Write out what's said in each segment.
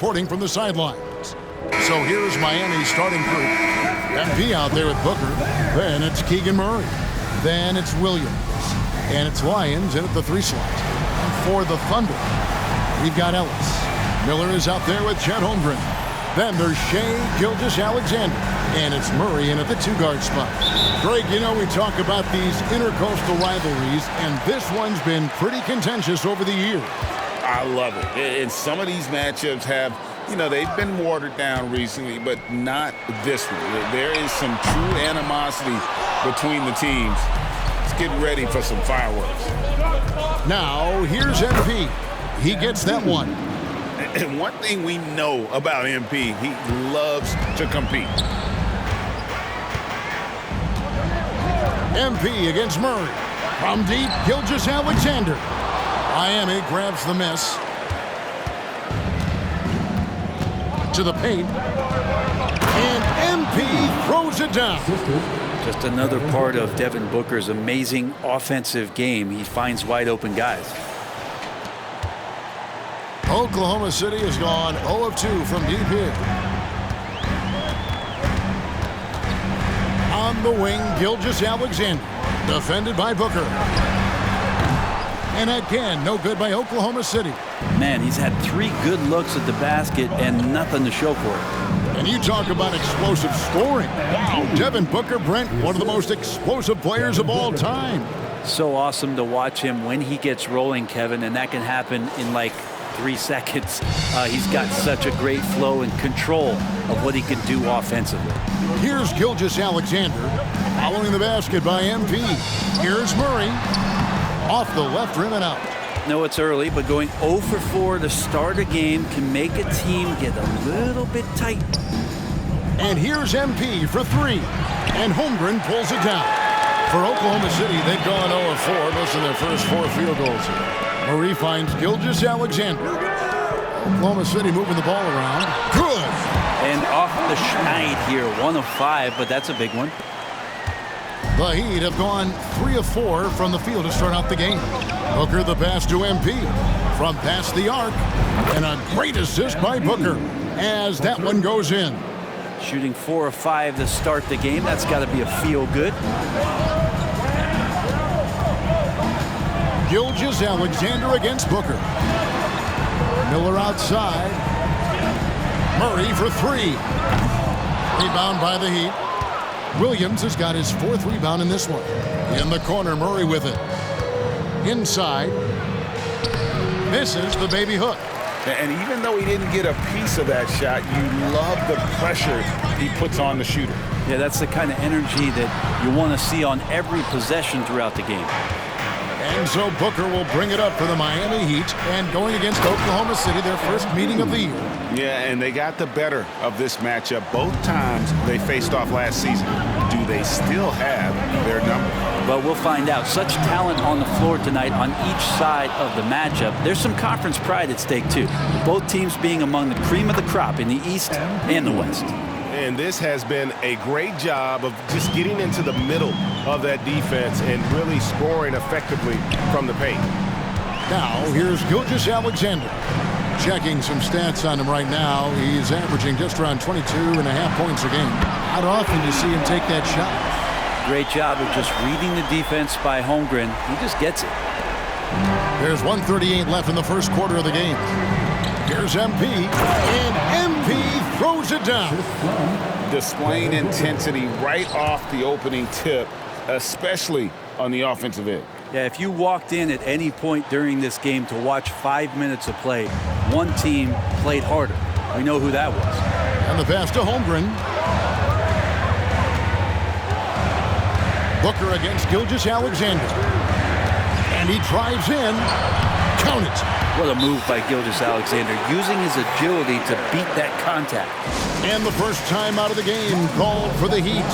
reporting from the sidelines. So here's Miami's starting group. MP out there with Booker. Then it's Keegan Murray. Then it's Williams. And it's Lyons in at the 3 slot. And for the Thunder, we've got Ellis. Miller is out there with Chet Holmgren. Then there's Shai Gilgeous-Alexander. And it's Murray in at the 2-guard spot. Greg, you know we talk about these intercoastal rivalries, and this one's been pretty contentious over the years. I love it. And some of these matchups have, they've been watered down recently, but not this one. There is some true animosity between the teams. Let's get ready for some fireworks. Now, here's MP. He gets that one. And one thing we know about MP, he loves to compete. MP against Murray. From deep, Gilgeous-Alexander. Miami grabs the miss. To the paint. And MP throws it down. Just another part of Devin Booker's amazing offensive game. He finds wide open guys. Oklahoma City has gone 0 of 2 from deep here. On the wing, Gilgeous-Alexander. Defended by Booker. And again, no good by Oklahoma City. Man, he's had 3 good looks at the basket and nothing to show for it. And you talk about explosive scoring. Wow, Devin Booker, Brent, one of the most explosive players of all time. So awesome to watch him when he gets rolling, Kevin, and that can happen in like 3 seconds. He's got such a great flow and control of what he can do offensively. Here's Gilgeous-Alexander following the basket by MP. Here's Murray off the left rim and out. No, it's early, but going 0 for 4 to start a game can make a team get a little bit tight. And here's MP for 3. And Holmgren pulls it down. For Oklahoma City, they've gone 0 of 4, missing their first 4 field goals here. Murray finds Gilgeous-Alexander. Oklahoma City moving the ball around. Good! And off the schneid here, 1 of 5, but that's a big one. The Heat have gone 3 of 4 from the field to start out the game. Booker the pass to MP. From past the arc. And a great assist by Booker as that one goes in. Shooting 4 of 5 to start the game. That's got to be a feel-good. Gilgeous-Alexander against Booker. Miller outside. Murray for 3. Rebound by the Heat. Williams has got his 4th rebound in this one. In the corner, Murray with it. Inside. Misses the baby hook. And even though he didn't get a piece of that shot, you love the pressure he puts on the shooter. Yeah, that's the kind of energy that you want to see on every possession throughout the game. And so Booker will bring it up for the Miami Heat, and going against Oklahoma City, their first meeting of the year. Yeah, and they got the better of this matchup both times they faced off last season. Do they still have their number? Well, we'll find out. Such talent on the floor tonight on each side of the matchup. There's some conference pride at stake, too. Both teams being among the cream of the crop in the East and the West. And this has been a great job of just getting into the middle of that defense and really scoring effectively from the paint. Now, here's Gilgeous-Alexander. Checking some stats on him right now. He's averaging just around 22.5 points a game. How often do you see him take that shot? Great job of just reading the defense by Holmgren. He just gets it. There's 1:38 left in the first quarter of the game. Here's MP, and MP throws it down. Displaying intensity right off the opening tip, especially on the offensive end. Yeah, if you walked in at any point during this game to watch 5 minutes of play, one team played harder. We know who that was. And the pass to Holmgren. Booker against Gilgeous-Alexander. And he drives in. Count it. What a move by Gilgeous-Alexander, using his agility to beat that contact. And the first time out of the game called for the Heat.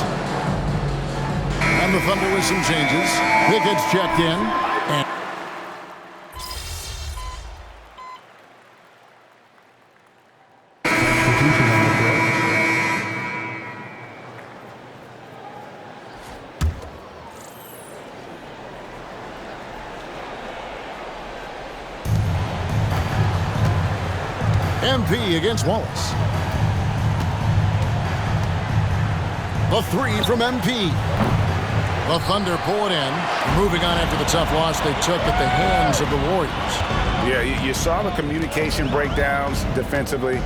And the Thunder with some changes. Pickett's checked in. And MP against Wallace. The three from MP. The Thunder pull it in. Moving on after the tough loss they took at the hands of the Warriors. Yeah, you saw the communication breakdowns defensively,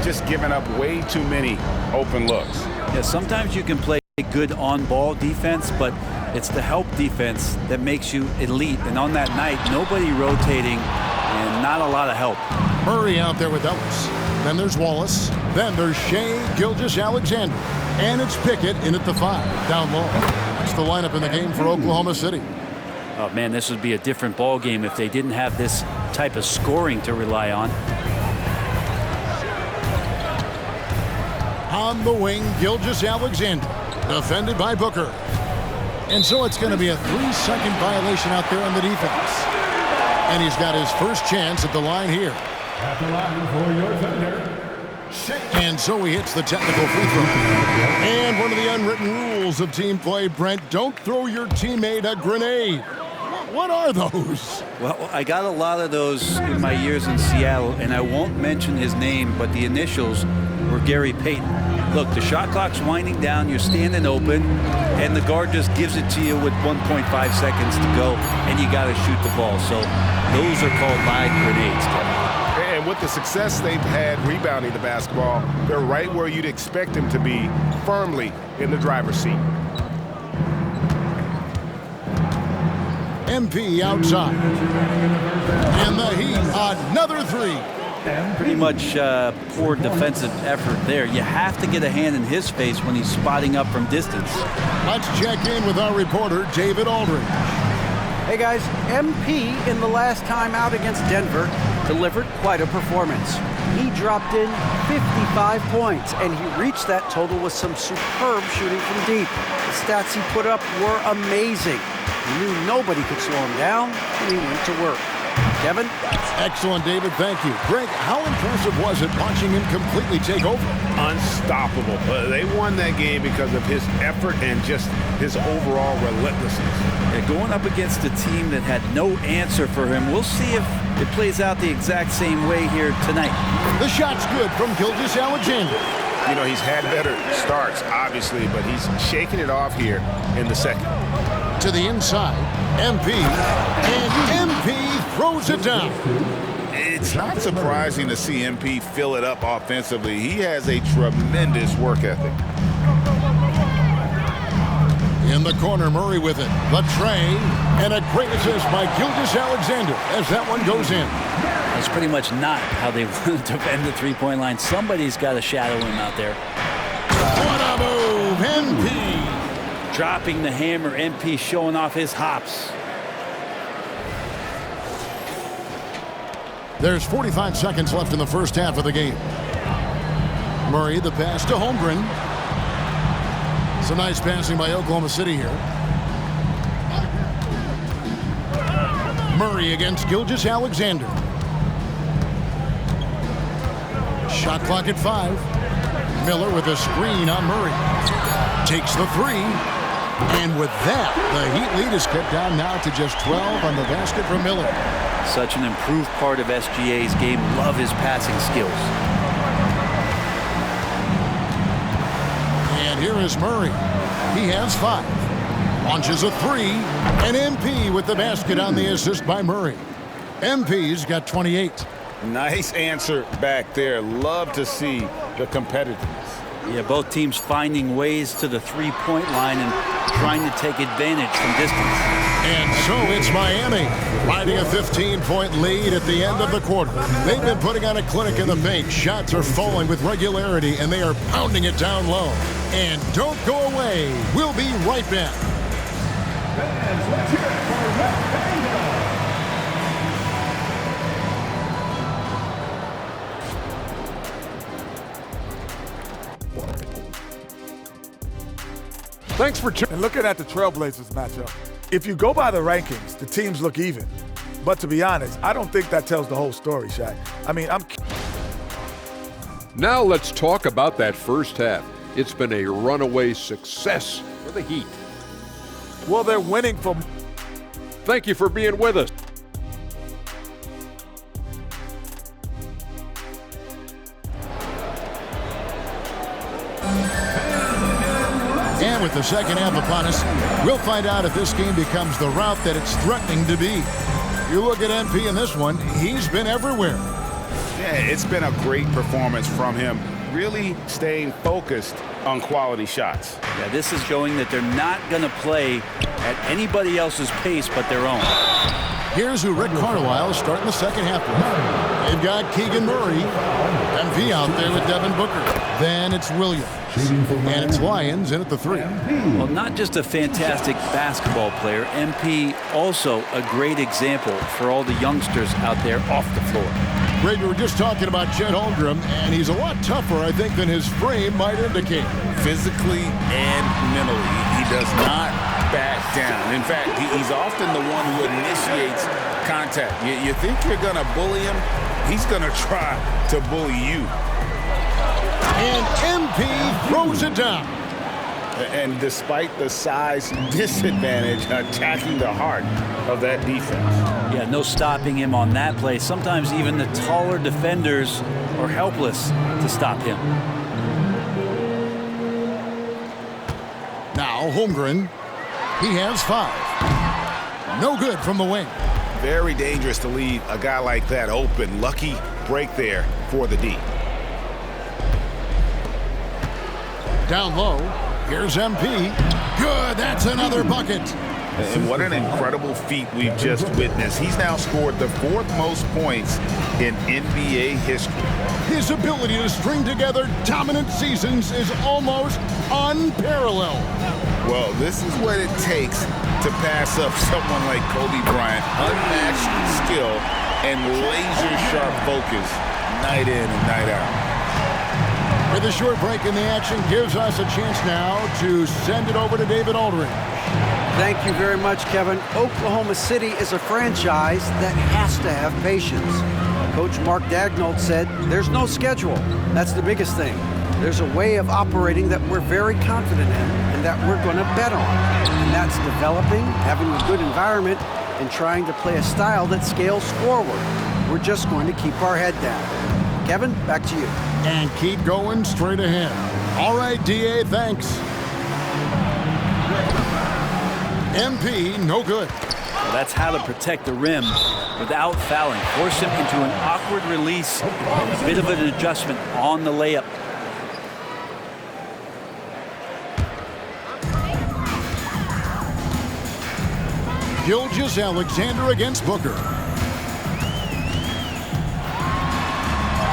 just giving up way too many open looks. Yeah, sometimes you can play good on-ball defense, but it's the help defense that makes you elite. And on that night, nobody rotating and not a lot of help. Murray out there with Ellis. Then there's Wallace. Then there's Shea Gilgeous-Alexander. And it's Pickett in at the 5, down low. That's the lineup in the game for Oklahoma City. Oh, man, this would be a different ball game if they didn't have this type of scoring to rely on. On the wing, Gilgeous-Alexander, defended by Booker. And so it's going to be a 3-second violation out there on the defense. And he's got his first chance at the line here. At the line for your defender. And so he hits the technical free throw. And one of the unwritten rules of team play, Brent, don't throw your teammate a grenade. What are those? Well, I got a lot of those in my years in Seattle, and I won't mention his name, but the initials were Gary Payton. Look, the shot clock's winding down, you're standing open, and the guard just gives it to you with 1.5 seconds to go, and you got to shoot the ball. So those are called live grenades, Kevin. And with the success they've had rebounding the basketball, they're right where you'd expect them to be, firmly in the driver's seat. MP outside. And the Heat, another three. Pretty much poor defensive effort there. You have to get a hand in his face when he's spotting up from distance. Let's check in with our reporter, David Aldridge. Hey guys, MP in the last time out against Denver delivered quite a performance. He dropped in 55 points, and he reached that total with some superb shooting from deep. The stats he put up were amazing. He knew nobody could slow him down, and he went to work. Kevin? Excellent, David. Thank you. Greg, how impressive was it watching him completely take over? Unstoppable. They won that game because of his effort and just his overall relentlessness. Yeah, going up against a team that had no answer for him. We'll see if it plays out the exact same way here tonight. The shot's good from Gilgeous-Alexander. You know, he's had better starts, obviously, but he's shaking it off here in the second. To the inside, MP, and MP throws it down. It's not surprising to see MP fill it up offensively. He has a tremendous work ethic. In the corner, Murray with it. The tray, and a great assist by Gilgeous-Alexander as that one goes in. That's pretty much not how they want to defend the three-point line. Somebody's got to shadow him out there. What a move, MP. Dropping the hammer, MP showing off his hops. There's 45 seconds left in the first half of the game. Murray, the pass to Holmgren. Some nice passing by Oklahoma City here. Murray against Gilgeous-Alexander. Shot clock at 5. Miller with a screen on Murray. Takes the 3. And with that, the Heat lead is cut down now to just 12 on the basket from Miller. Such an improved part of SGA's game. Love his passing skills. And here is Murray. He has 5. Launches a 3. And MP with the basket on the assist by Murray. MP's got 28. Nice answer back there. Love to see the competitiveness. Yeah, both teams finding ways to the three-point line and trying to take advantage from distance. And so it's Miami riding a 15-point lead at the end of the quarter. They've been putting on a clinic in the paint. Shots are falling with regularity, and they are pounding it down low. And don't go away. We'll be right back. Fans, let's hear it for Matt Bango. Thanks for tuning. Looking at the Trailblazers matchup, if you go by the rankings, the teams look even. But to be honest, I don't think that tells the whole story, Shaq. I mean, Now let's talk about that first half. It's been a runaway success for the Heat. well, they're winning from. Thank you for being with us. And with the second half upon us, we'll find out if this game becomes the route that it's threatening to be. You look at MP in this one, he's been everywhere. Yeah, it's been a great performance from him, really staying focused on quality shots. Yeah, this is showing that they're not going to play at anybody else's pace but their own. Here's who Rick Carlisle is starting the second half with. They've got Keegan Murray, MP out there with Devin Booker. Then it's Williams, and it's Lyons in at the 3. Well, not just a fantastic basketball player, MP also a great example for all the youngsters out there off the floor. Greg, we were just talking about Chet Holmgren, and he's a lot tougher, I think, than his frame might indicate. Physically and mentally, he does not back down. In fact, he's often the one who initiates contact. You think you're going to bully him, he's going to try to bully you. And MP throws it down. And despite the size disadvantage, attacking the heart of that defense. Yeah, no stopping him on that play. Sometimes even the taller defenders are helpless to stop him. Now Holmgren, he has 5. No good from the wing. Very dangerous to leave a guy like that open. Lucky break there for the D. Down low, here's MP. Good, that's another bucket. And what an incredible feat we've just witnessed. He's now scored the 4th most points in NBA history. His ability to string together dominant seasons is almost unparalleled. Well, this is what it takes to pass up someone like Kobe Bryant. Unmatched skill and laser-sharp focus night in and night out. With a short break in the action gives us a chance now to send it over to David Aldridge. Thank you very much, Kevin. Oklahoma City is a franchise that has to have patience. Coach Mark Daigneault said there's no schedule. That's the biggest thing. There's a way of operating that we're very confident in and that we're going to bet on. And that's developing, having a good environment, and trying to play a style that scales forward. We're just going to keep our head down. Kevin, back to you. And keep going straight ahead. All right, DA, thanks. MP, no good. Well, that's how to protect the rim without fouling. Force him into an awkward release and a bit of an adjustment on the layup. Gilgeous-Alexander against Booker.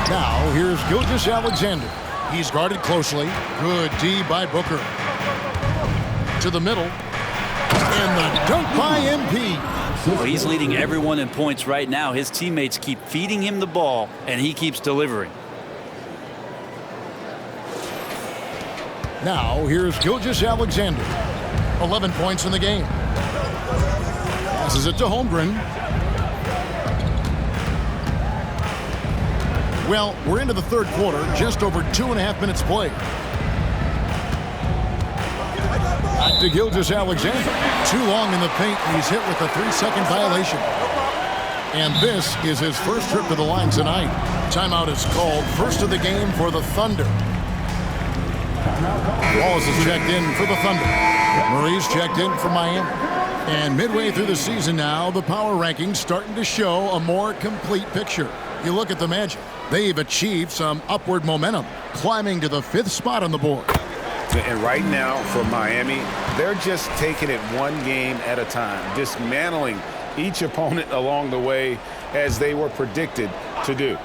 Now, here's Gilgeous-Alexander. He's guarded closely. Good D by Booker. To the middle. And the dunk by MP. Well, he's leading everyone in points right now. His teammates keep feeding him the ball, and he keeps delivering. Now, here's Gilgeous-Alexander. 11 points in the game. Passes it to Holmgren. Well, we're into the third quarter, just over 2.5 minutes played. Back to Gilgeous-Alexander. Too long in the paint, and he's hit with a 3-second violation. And this is his first trip to the line tonight. Timeout is called, first of the game for the Thunder. Wallace is checked in for the Thunder. Murray's checked in for Miami. And midway through the season now, the power rankings starting to show a more complete picture. You look at the Magic. They've achieved some upward momentum, climbing to the 5th spot on the board. And right now for Miami, they're just taking it one game at a time, dismantling each opponent along the way as they were predicted to do.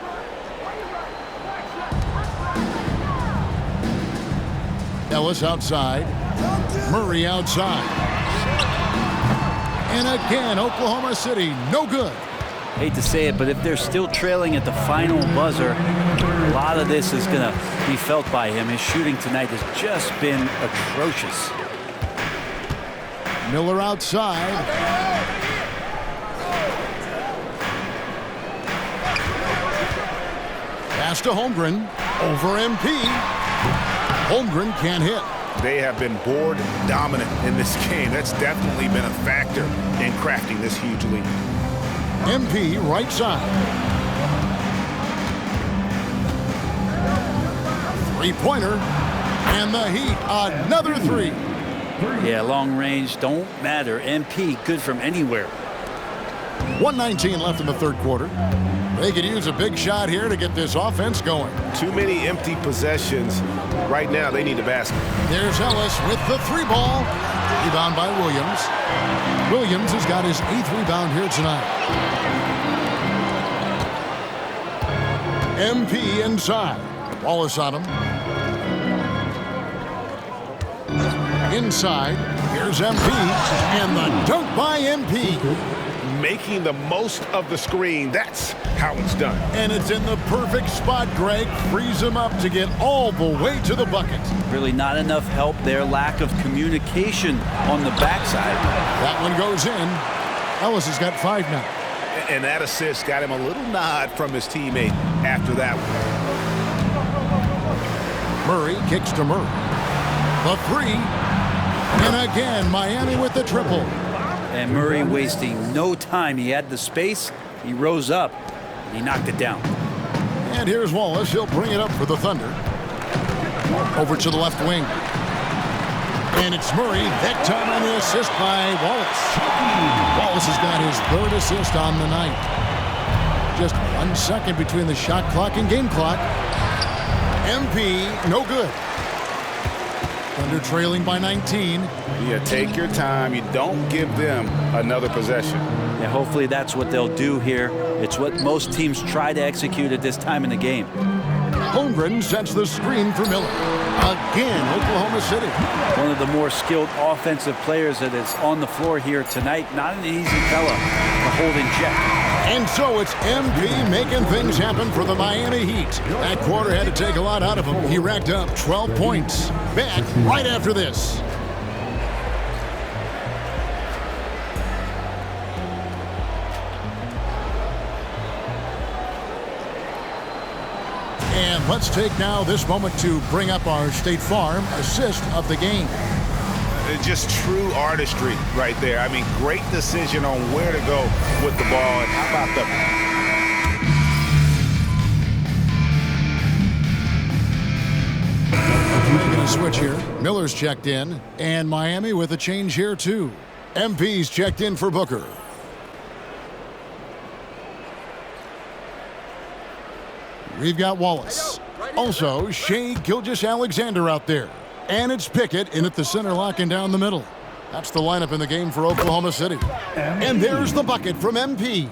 Ellis outside. Murray outside. And again, Oklahoma City, no good. Hate to say it, but if they're still trailing at the final buzzer, a lot of this is going to be felt by him. His shooting tonight has just been atrocious. Miller outside. Pass to Holmgren. Over MP. Holmgren can't hit. They have been board dominant in this game. That's definitely been a factor in crafting this huge lead. MP right side. 3-pointer. And the Heat, another three. Yeah, long range don't matter. MP good from anywhere. 1:19 left in the third quarter. They could use a big shot here to get this offense going. Too many empty possessions. Right now, they need a basket. There's Ellis with the three ball. Rebound by Williams. Williams has got his 8th rebound here tonight. MP inside. Wallace on him. Inside. Here's MP. And the dunk by MP. Making the most of the screen. That's how it's done. And it's in the perfect spot, Greg. Frees him up to get all the way to the bucket. Really not enough help there. Lack of communication on the backside. That one goes in. Ellis has got 5 now. And that assist got him a little nod from his teammate after that one. Murray kicks to Murray. The three. And again, Miami with the triple. And Murray wasting no time. He had the space. He rose up. And he knocked it down. And here's Wallace. He'll bring it up for the Thunder. Over to the left wing. And it's Murray. That time on the assist by Wallace. Wallace has got his 3rd assist on the night. Just 1 second between the shot clock and game clock. MP, no good. Thunder trailing by 19. Yeah, take your time. You don't give them another possession. Yeah, hopefully that's what they'll do here. It's what most teams try to execute at this time in the game. Holmgren sets the screen for Miller. Again, Oklahoma City. One of the more skilled offensive players that is on the floor here tonight. Not an easy fella to hold in check. And so it's MP making things happen for the Miami Heat. That quarter had to take a lot out of him. He racked up 12 points. Back right after this. And let's take now this moment to bring up our State Farm assist of the game. Just true artistry right there. I mean, great decision on where to go with the ball. And how about the... Making a switch here. Miller's checked in. And Miami with a change here, too. MP's checked in for Booker. We've got Wallace. Also, Shea Gilgeous-Alexander out there. And it's Pickett in at the center, locking down the middle. That's the lineup in the game for Oklahoma City. And there's the bucket from MP.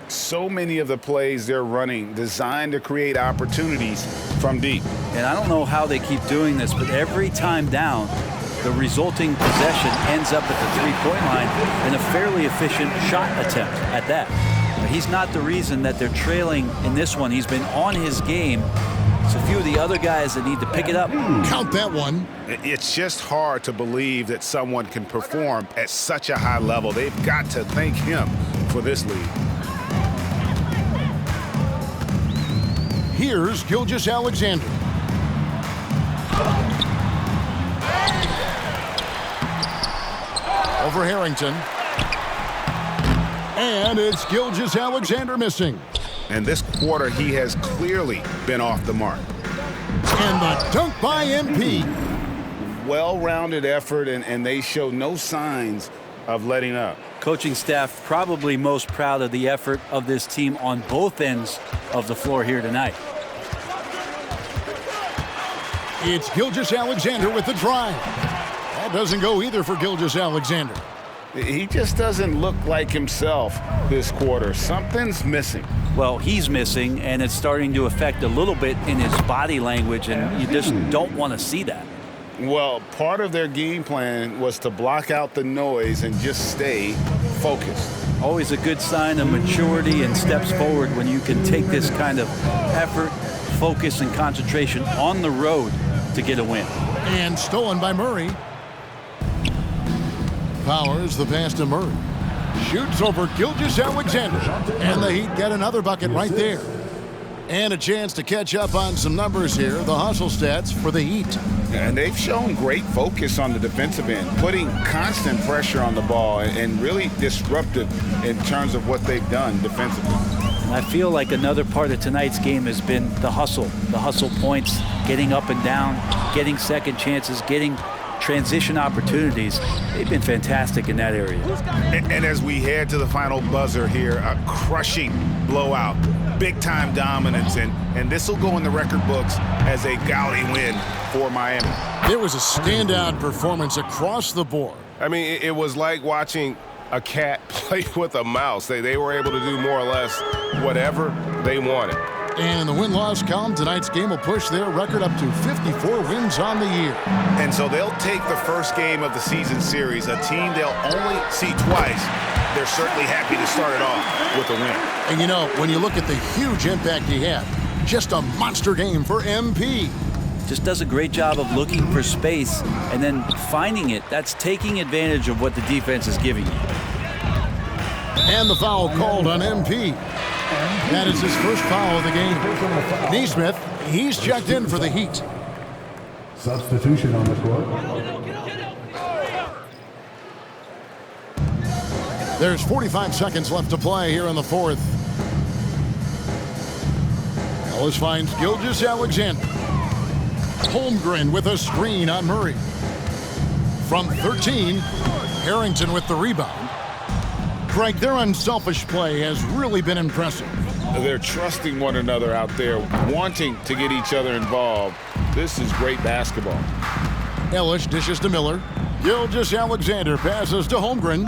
So many of the plays they're running designed to create opportunities from deep. And I don't know how they keep doing this, but every time down, the resulting possession ends up at the three-point line in a fairly efficient shot attempt at that. But he's not the reason that they're trailing in this one. He's been on his game. It's a few of the other guys that need to pick it up. Count that one. It's just hard to believe that someone can perform at such a high level. They've got to thank him for this lead. Here's Gilgeous-Alexander. Over Harrington. And it's Gilgeous-Alexander missing. And this quarter, he has clearly been off the mark. And the dunk by MP. Well-rounded effort, and they show no signs of letting up. Coaching staff probably most proud of the effort of this team on both ends of the floor here tonight. It's Gilgeous-Alexander with the drive. That doesn't go either for Gilgeous-Alexander. He just doesn't look like himself this quarter. Something's missing. Well, he's missing, and it's starting to affect a little bit in his body language, and you just don't want to see that. Well, part of their game plan was to block out the noise and just stay focused. Always a good sign of maturity and steps forward when you can take this kind of effort, focus, and concentration on the road to get a win. And stolen by Murray. Powers the pass to Murray. Shoots over Gilgeous-Alexander. And the Heat get another bucket right there. And a chance to catch up on some numbers here. The hustle stats for the Heat. And they've shown great focus on the defensive end, putting constant pressure on the ball and really disruptive in terms of what they've done defensively. I feel like another part of tonight's game has been the hustle points, getting up and down, getting second chances, getting transition opportunities. They've been fantastic in that area. And as we head to the final buzzer here, a crushing blowout, big-time dominance, and this will go in the record books as a gaudy win for Miami. It was a standout performance across the board. I mean, it was like watching a cat play with a mouse. They were able to do more or less whatever they wanted. And in the win-loss column, tonight's game will push their record up to 54 wins on the year. And so they'll take the first game of the season series, a team they'll only see twice. They're certainly happy to start it off with a win. And you know, when you look at the huge impact he had, just a monster game for MP. Just does a great job of looking for space and then finding it. That's taking advantage of what the defense is giving you. And the foul called on MP. That is his first foul of the game. Neesmith, he's checked in for the Heat. Substitution on the court. There's 45 seconds left to play here in the fourth. Ellis finds Gilgeous-Alexander. Holmgren with a screen on Murray. From 13, Harrington with the rebound. Craig, their unselfish play has really been impressive. They're trusting one another out there, wanting to get each other involved. This is great basketball. Ellis dishes to Miller. Gilgeous-Alexander passes to Holmgren.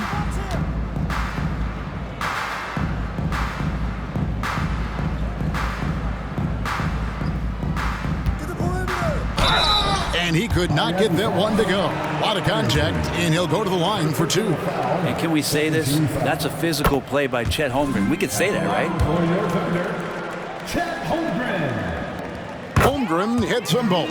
And he could not get that one to go. A lot of contact, and he'll go to the line for two. And can we say this? That's a physical play by Chet Holmgren. We could say that, right? For your thunder, Chet Holmgren. Holmgren hits them both.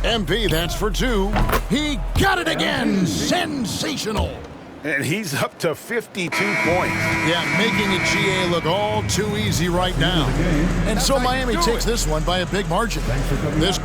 MP, that's for two. He got it again. Sensational. And he's up to 52 points. Yeah, making it GA look all too easy right now. And so Miami takes this one by a big margin. This